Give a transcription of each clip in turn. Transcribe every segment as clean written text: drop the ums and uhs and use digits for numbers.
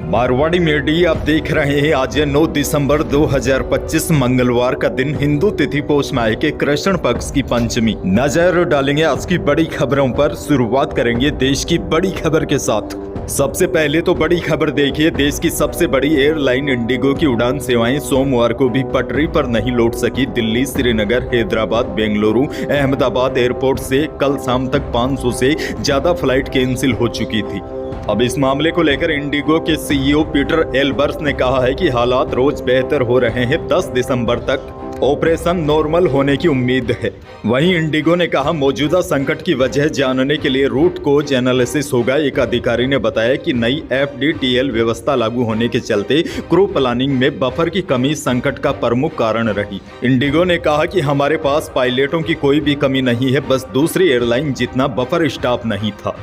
Marwari media आप देख रहे हैं। आज 9 दिसंबर 2025 मंगलवार का दिन, हिंदू तिथि पौष माह के कृष्ण पक्ष की पंचमी। नजर डालेंगे आज की बड़ी खबरों पर। शुरुआत करेंगे देश की बड़ी खबर के साथ। सबसे पहले तो बड़ी खबर देखिए। देश की सबसे बड़ी एयरलाइन इंडिगो की उड़ान सेवाएं सोमवार को भी पटरी पर नहीं लौट सकी। दिल्ली, श्रीनगर, हैदराबाद, बेंगलुरु, अहमदाबाद एयरपोर्ट से कल शाम तक 500 से ज्यादा फ्लाइट कैंसिल हो चुकी थी। अब इस मामले को लेकर इंडिगो के सीईओ पीटर एल्बर्स ने कहा है कि हालात रोज बेहतर हो रहे हैं। 10 दिसंबर तक ऑपरेशन नॉर्मल होने की उम्मीद है। वहीं इंडिगो ने कहा, मौजूदा संकट की वजह जानने के लिए रूट कोज एनालिसिस होगा। एक अधिकारी ने बताया कि नई FDTL व्यवस्था लागू होने के चलते क्रू प्लानिंग में बफर की कमी संकट का प्रमुख कारण रही। इंडिगो ने कहा कि हमारे पास पायलटों की कोई भी कमी नहीं है, बस दूसरी एयरलाइन जितना बफर स्टाफ नहीं था।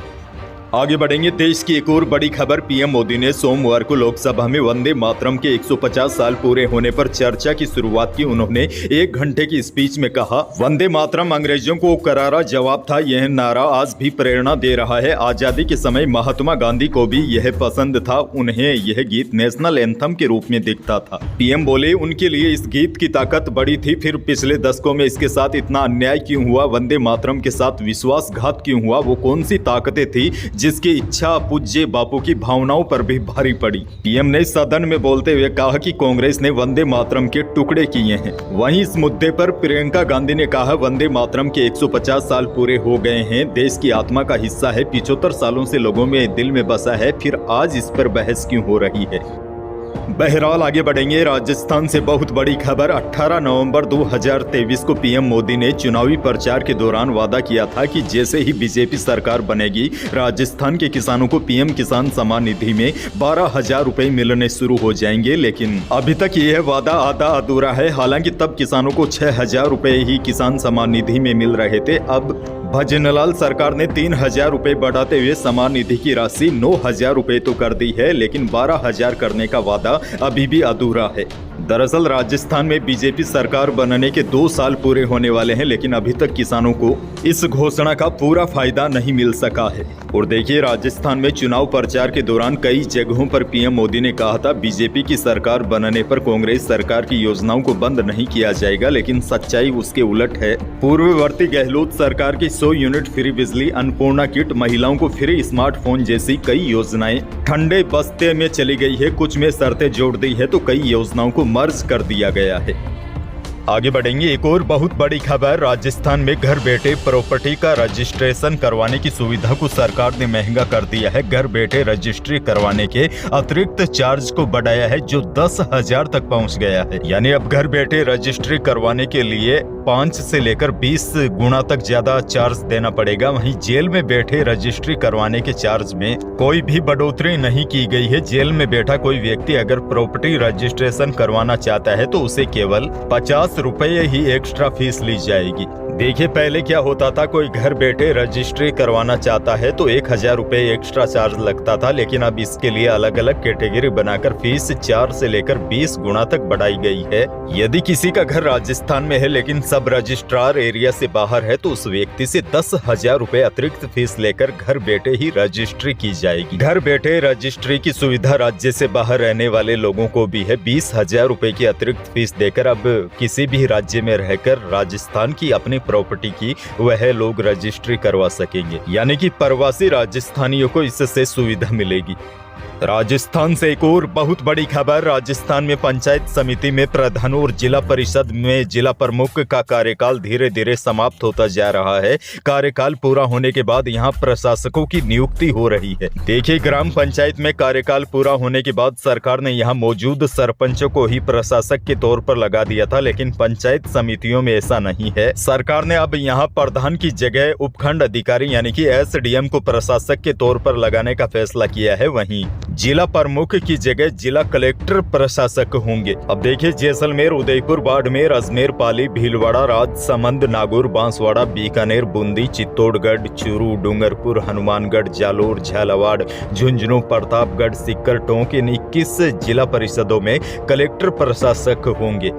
आगे बढ़ेंगे। देश की एक और बड़ी खबर। पीएम मोदी ने सोमवार को लोकसभा में वंदे मातरम के 150 साल पूरे होने पर चर्चा की शुरुआत की। उन्होंने 1 घंटे की स्पीच में कहा, वंदे मातरम अंग्रेजों को करारा जवाब था। यह नारा आज भी प्रेरणा दे रहा है। आजादी के समय महात्मा गांधी को भी यह पसंद था। उन्हें यह गीत नेशनल एंथम के रूप में दिखता था। पीएम बोले, उनके लिए इस गीत की ताकत बड़ी थी। फिर पिछले दशकों में इसके साथ इतना अन्याय क्यों हुआ? वंदे मातरम के साथ विश्वासघात क्यों हुआ? वो कौन सी ताकतें थी जिसकी इच्छा पूज्य बापू की भावनाओं पर भी भारी पड़ी? पीएम ने सदन में बोलते हुए कहा कि कांग्रेस ने वंदे मातरम के टुकड़े किए हैं। वहीं इस मुद्दे पर प्रियंका गांधी ने कहा, वंदे मातरम के 150 साल पूरे हो गए हैं। देश की आत्मा का हिस्सा है। 75 सालों से लोगों में दिल में बसा है। फिर आज इस पर बहस क्यों हो रही है? बहरहाल आगे बढ़ेंगे। राजस्थान से बहुत बड़ी खबर। 18 नवंबर 2023 को पीएम मोदी ने चुनावी प्रचार के दौरान वादा किया था कि जैसे ही बीजेपी सरकार बनेगी, राजस्थान के किसानों को पीएम किसान सम्मान निधि में 12,000 रुपए मिलने शुरू हो जाएंगे। लेकिन अभी तक यह वादा आधा अधूरा है। हालांकि तब किसानों को 6,000 रुपए ही किसान सम्मान निधि में मिल रहे थे। अब भजनलाल सरकार ने 3,000 रुपए बढ़ाते हुए सम्मान निधि की राशि 9,000 रुपए तो कर दी है, लेकिन 12,000 करने का वादा अभी भी अधूरा है। दरअसल राजस्थान में बीजेपी सरकार बनने के 2 साल पूरे होने वाले हैं, लेकिन अभी तक किसानों को इस घोषणा का पूरा फायदा नहीं मिल सका है। और देखिए, राजस्थान में चुनाव प्रचार के दौरान कई जगहों पर पीएम मोदी ने कहा था, बीजेपी की सरकार बनने पर कांग्रेस सरकार की योजनाओं को बंद नहीं किया जाएगा। लेकिन सच्चाई उसके उलट है। पूर्ववर्ती गहलोत सरकार की 100 यूनिट फ्री बिजली, अन्नपूर्णा किट, महिलाओं को फ्री स्मार्टफोन जैसी कई योजनाएं ठंडे बस्ते में चली गई है। कुछ में शर्तें जोड़ दी है तो कई योजनाओं को मर्ज कर दिया गया है। आगे बढ़ेंगे। एक और बहुत बड़ी खबर। राजस्थान में घर बैठे प्रॉपर्टी का रजिस्ट्रेशन करवाने की सुविधा को सरकार ने महंगा कर दिया है। घर बैठे रजिस्ट्री करवाने के अतिरिक्त चार्ज को बढ़ाया है, जो 10,000 तक पहुंच गया है। यानी अब घर बैठे रजिस्ट्री करवाने के लिए 5 से लेकर 20 गुना तक ज्यादा चार्ज देना पड़ेगा। वहीं जेल में बैठे रजिस्ट्री करवाने के चार्ज में कोई भी बढ़ोतरी नहीं की गई है। जेल में बैठा कोई व्यक्ति अगर प्रॉपर्टी रजिस्ट्रेशन करवाना चाहता है तो उसे केवल 50 रुपए ही एक्स्ट्रा फीस ली जाएगी। देखिए, पहले क्या होता था, कोई घर बैठे रजिस्ट्री करवाना चाहता है तो 1,000 रुपए एक्स्ट्रा चार्ज लगता था। लेकिन अब इसके लिए अलग अलग कैटेगरी बनाकर फीस 4 से लेकर 20 गुना तक बढ़ाई गई है। यदि किसी का घर राजस्थान में है लेकिन सब रजिस्ट्रार एरिया से बाहर है तो उस व्यक्ति से 10,000 रुपए अतिरिक्त फीस लेकर घर बैठे ही रजिस्ट्री की जाएगी। घर बैठे रजिस्ट्री की सुविधा राज्य से बाहर रहने वाले लोगों को भी है। 20,000 रुपए की अतिरिक्त फीस देकर अब किसी भी राज्य में रहकर राजस्थान की अपनी प्रॉपर्टी की वह लोग रजिस्ट्री करवा सकेंगे। यानी कि प्रवासी राजस्थानियों को इससे सुविधा मिलेगी। राजस्थान से एक और बहुत बड़ी खबर। राजस्थान में पंचायत समिति में प्रधानों और जिला परिषद में जिला प्रमुख का कार्यकाल धीरे धीरे समाप्त होता जा रहा है। कार्यकाल पूरा होने के बाद यहां प्रशासकों की नियुक्ति हो रही है। देखिए, ग्राम पंचायत में कार्यकाल पूरा होने के बाद सरकार ने यहां मौजूद सरपंचों को ही प्रशासक के तौर पर लगा दिया था, लेकिन पंचायत समितियों में ऐसा नहीं है। सरकार ने अब यहां प्रधान की जगह उपखंड अधिकारी यानी कि SDM को प्रशासक के तौर पर लगाने का फैसला किया है। वहीं जिला प्रमुख की जगह जिला कलेक्टर प्रशासक होंगे। अब देखिए, जैसलमेर, उदयपुर, बाड़मेर, अजमेर, पाली, भीलवाड़ा, राजसमंद, नागौर, बांसवाड़ा, बीकानेर, बूंदी, चित्तौड़गढ़, चूरू, डूंगरपुर, हनुमानगढ़, जालोर, झालावाड़, झुंझुनू, प्रतापगढ़, सीकर, टोंक इन 21 जिला परिषदों में कलेक्टर प्रशासक होंगे।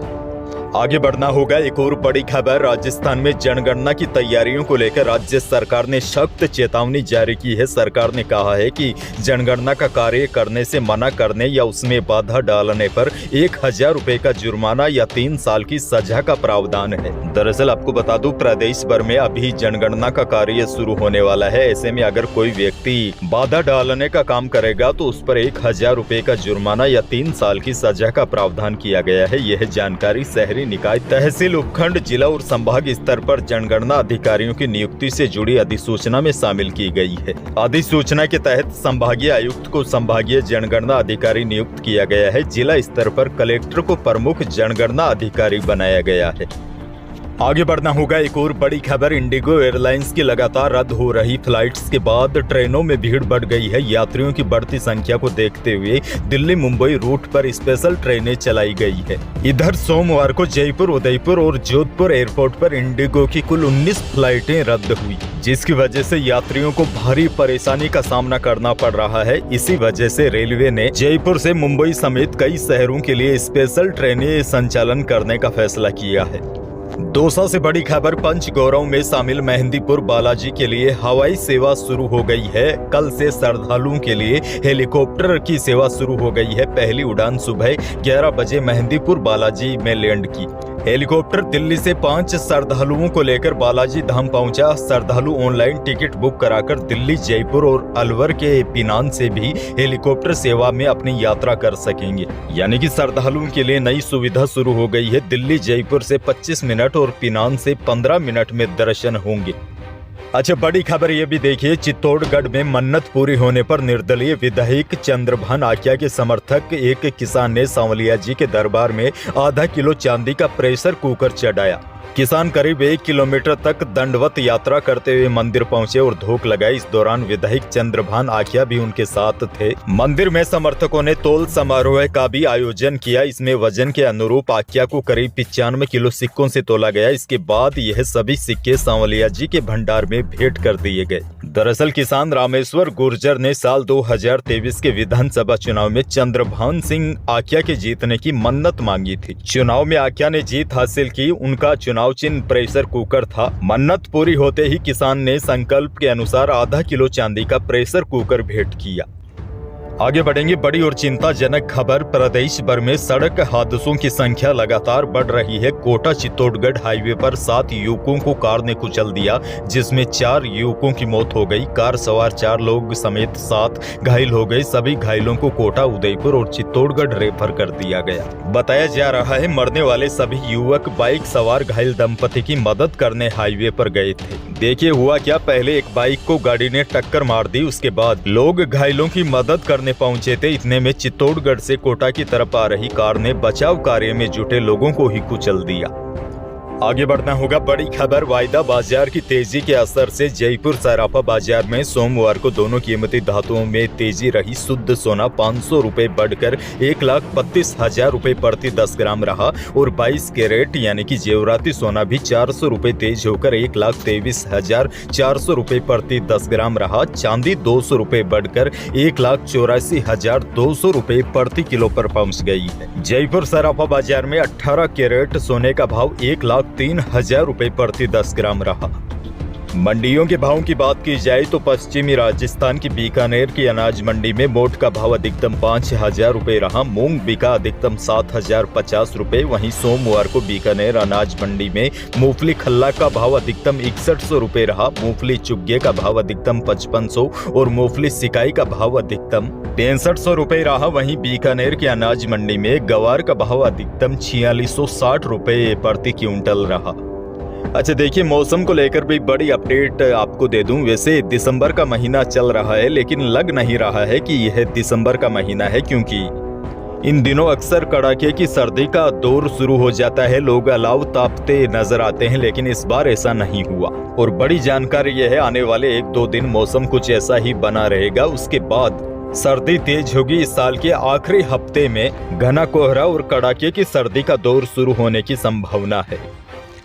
आगे बढ़ना होगा। एक और बड़ी खबर, राजस्थान में जनगणना की तैयारियों को लेकर राज्य सरकार ने सख्त चेतावनी जारी की है। सरकार ने कहा है कि जनगणना का कार्य करने से मना करने या उसमें बाधा डालने पर 1000 रुपए का जुर्माना या 3 साल की सजा का प्रावधान है। दरअसल आपको बता दूं, प्रदेश भर में अभी जनगणना का कार्य शुरू होने वाला है। ऐसे में अगर कोई व्यक्ति बाधा डालने का काम करेगा तो उस पर 1000 रुपए का जुर्माना या 3 साल की सजा का प्रावधान किया गया है। यह जानकारी शहरी निकाय, तहसील, उपखंड, जिला और संभाग स्तर पर जनगणना अधिकारियों की नियुक्ति से जुड़ी अधिसूचना में शामिल की गई है। अधिसूचना के तहत संभागीय आयुक्त को संभागीय जनगणना अधिकारी नियुक्त किया गया है। जिला स्तर पर कलेक्टर को प्रमुख जनगणना अधिकारी बनाया गया है। आगे बढ़ना होगा। एक और बड़ी खबर, इंडिगो एयरलाइंस की लगातार रद्द हो रही फ्लाइट्स के बाद ट्रेनों में भीड़ बढ़ गई है। यात्रियों की बढ़ती संख्या को देखते हुए दिल्ली मुंबई रूट पर स्पेशल ट्रेनें चलाई गई है। इधर सोमवार को जयपुर, उदयपुर और जोधपुर एयरपोर्ट पर इंडिगो की कुल 19 फ्लाइटें रद्द हुई, जिसकी वजह से यात्रियों को भारी परेशानी का सामना करना पड़ रहा है। इसी वजह से रेलवे ने जयपुर से मुंबई समेत कई शहरों के लिए स्पेशल ट्रेनें संचालन करने का फैसला किया है। दौसा से बड़ी खबर, पंचगौरव में शामिल मेहंदीपुर बालाजी के लिए हवाई सेवा शुरू हो गई है। कल से श्रद्धालुओं के लिए हेलीकॉप्टर की सेवा शुरू हो गई है। पहली उड़ान सुबह 11 बजे मेहंदीपुर बालाजी में लैंड की। हेलीकॉप्टर दिल्ली से 5 श्रद्धालुओं को लेकर बालाजी धाम पहुंचा। श्रद्धालु ऑनलाइन टिकट बुक कराकर दिल्ली, जयपुर और अलवर के पिनान से भी हेलीकॉप्टर सेवा में अपनी यात्रा कर सकेंगे। यानी कि श्रद्धालुओं के लिए नई सुविधा शुरू हो गई है। दिल्ली जयपुर से 25 मिनट और पिनान से 15 मिनट में दर्शन होंगे। अच्छा, बड़ी खबर ये भी देखिए, चित्तौड़गढ़ में मन्नत पूरी होने पर निर्दलीय विधायक चंद्रभान आख्या के समर्थक एक किसान ने सांवलिया जी के दरबार में आधा किलो चांदी का प्रेशर कुकर चढ़ाया। किसान करीब 1 किलोमीटर तक दंडवत यात्रा करते हुए मंदिर पहुंचे और धूप लगाई। इस दौरान विधायक चंद्रभान आख्या भी उनके साथ थे। मंदिर में समर्थकों ने तोल समारोह का भी आयोजन किया। इसमें वजन के अनुरूप आख्या को करीब 95 किलो सिक्कों से तोला गया। इसके बाद यह सभी सिक्के सांवलिया जी के भंडार में भेंट कर दिए गए। दरअसल किसान रामेश्वर गुर्जर ने साल 2023 के विधानसभा चुनाव में चंद्रभान सिंह आख्या के जीतने की मन्नत मांगी थी। चुनाव में आख्या ने जीत हासिल की। उनका चुनाव चिन्ह प्रेशर कुकर था। मन्नत पूरी होते ही किसान ने संकल्प के अनुसार आधा किलो चांदी का प्रेशर कुकर भेंट किया। आगे बढ़ेंगे। बड़ी और चिंताजनक खबर, प्रदेश भर में सड़क हादसों की संख्या लगातार बढ़ रही है। कोटा चित्तौड़गढ़ हाईवे पर 7 युवकों को कार ने कुचल दिया, जिसमें 4 युवकों की मौत हो गई। कार सवार 4 लोग समेत 7 घायल हो गए। सभी घायलों को कोटा, उदयपुर और चित्तौड़गढ़ रेफर कर दिया गया। बताया जा रहा है मरने वाले सभी युवक बाइक सवार घायल दंपति की मदद करने हाईवे पर गए थे। देखिए हुआ क्या, पहले एक बाइक को गाड़ी ने टक्कर मार दी, उसके बाद लोग घायलों की मदद करने पहुंचे थे। इतने में चित्तौड़गढ़ से कोटा की तरफ आ रही कार ने बचाव कार्य में जुटे लोगों को ही कुचल दिया। आगे बढ़ना होगा। बड़ी खबर, वायदा बाजार की तेजी के असर से जयपुर सराफा बाजार में सोमवार को दोनों कीमती धातुओं में तेजी रही। शुद्ध सोना 500 रुपए बढ़कर 1,32,000 रुपए प्रति 10 ग्राम रहा और 22 कैरेट यानी कि जेवराती सोना भी 400 रुपए तेज होकर 1,23,400 रुपए प्रति 10 ग्राम रहा। चांदी 200 रुपए बढ़कर 1,84,200 रुपए प्रति किलो पर पहुंच गई है। जयपुर सराफा बाजार में 18 कैरेट सोने का भाव 1,03,000 रुपए प्रति 10 ग्राम रहा। मंडियों के भावों की बात की जाए तो पश्चिमी राजस्थान की बीकानेर की अनाज मंडी में मोट का भाव अधिकतम 5,000 रुपए रहा। मूंग बिका अधिकतम 7,050 रुपए। वहीं सोमवार को बीकानेर अनाज मंडी में मूंगफली खल्ला का भाव अधिकतम 6100 रुपए रहा। मूंगफली चुग्गे का भाव अधिकतम 5500 और मूंगफली सिकाई का भाव अधिकतम 6300 रुपए रहा। वहीं बीकानेर के अनाज मंडी में गवार का भाव अधिकतम 4660 रुपए प्रति क्विंटल रहा। अच्छा देखिए, मौसम को लेकर भी बड़ी अपडेट आपको दे दूं। वैसे दिसंबर का महीना चल रहा है, लेकिन लग नहीं रहा है कि यह दिसंबर का महीना है, क्योंकि इन दिनों अक्सर कड़ाके की सर्दी का दौर शुरू हो जाता है। लोग अलाव तापते नजर आते हैं, लेकिन इस बार ऐसा नहीं हुआ। और बड़ी जानकारी यह है, आने वाले 1-2 दिन मौसम कुछ ऐसा ही बना रहेगा। उसके बाद सर्दी तेज होगी। इस साल के आखिरी हफ्ते में घना कोहरा और कड़ाके की सर्दी का दौर शुरू होने की संभावना है।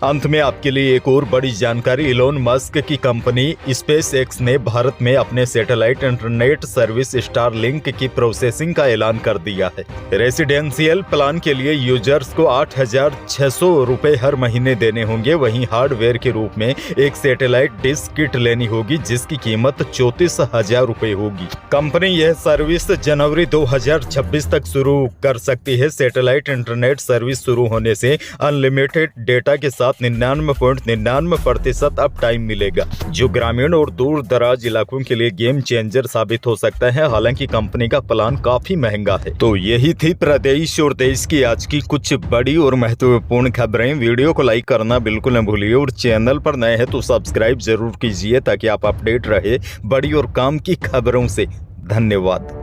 अंत में आपके लिए एक और बड़ी जानकारी, इलोन मस्क की कंपनी स्पेसएक्स ने भारत में अपने सैटेलाइट इंटरनेट सर्विस स्टारलिंक की प्रोसेसिंग का ऐलान कर दिया है। रेसिडेंशियल प्लान के लिए यूजर्स को 8,600 रुपए हर महीने देने होंगे। वहीं हार्डवेयर के रूप में एक सैटेलाइट डिश किट लेनी होगी जिसकी कीमत 34,000 रुपए होगी। कंपनी यह सर्विस जनवरी 2026 तक शुरू कर सकती है। सैटेलाइट इंटरनेट सर्विस शुरू होने से अनलिमिटेड डेटा के साथ 99.99% अप टाइम मिलेगा, जो ग्रामीण और दूर दराज इलाकों के लिए गेम चेंजर साबित हो सकता है। हालांकि कंपनी का प्लान काफी महंगा है। तो यही थी प्रदेश और देश की आज की कुछ बड़ी और महत्वपूर्ण खबरें। वीडियो को लाइक करना बिल्कुल न भूलिए और चैनल पर नए हैं तो सब्सक्राइब जरूर कीजिए ताकि आप अपडेट रहे बड़ी और काम की खबरों से। धन्यवाद।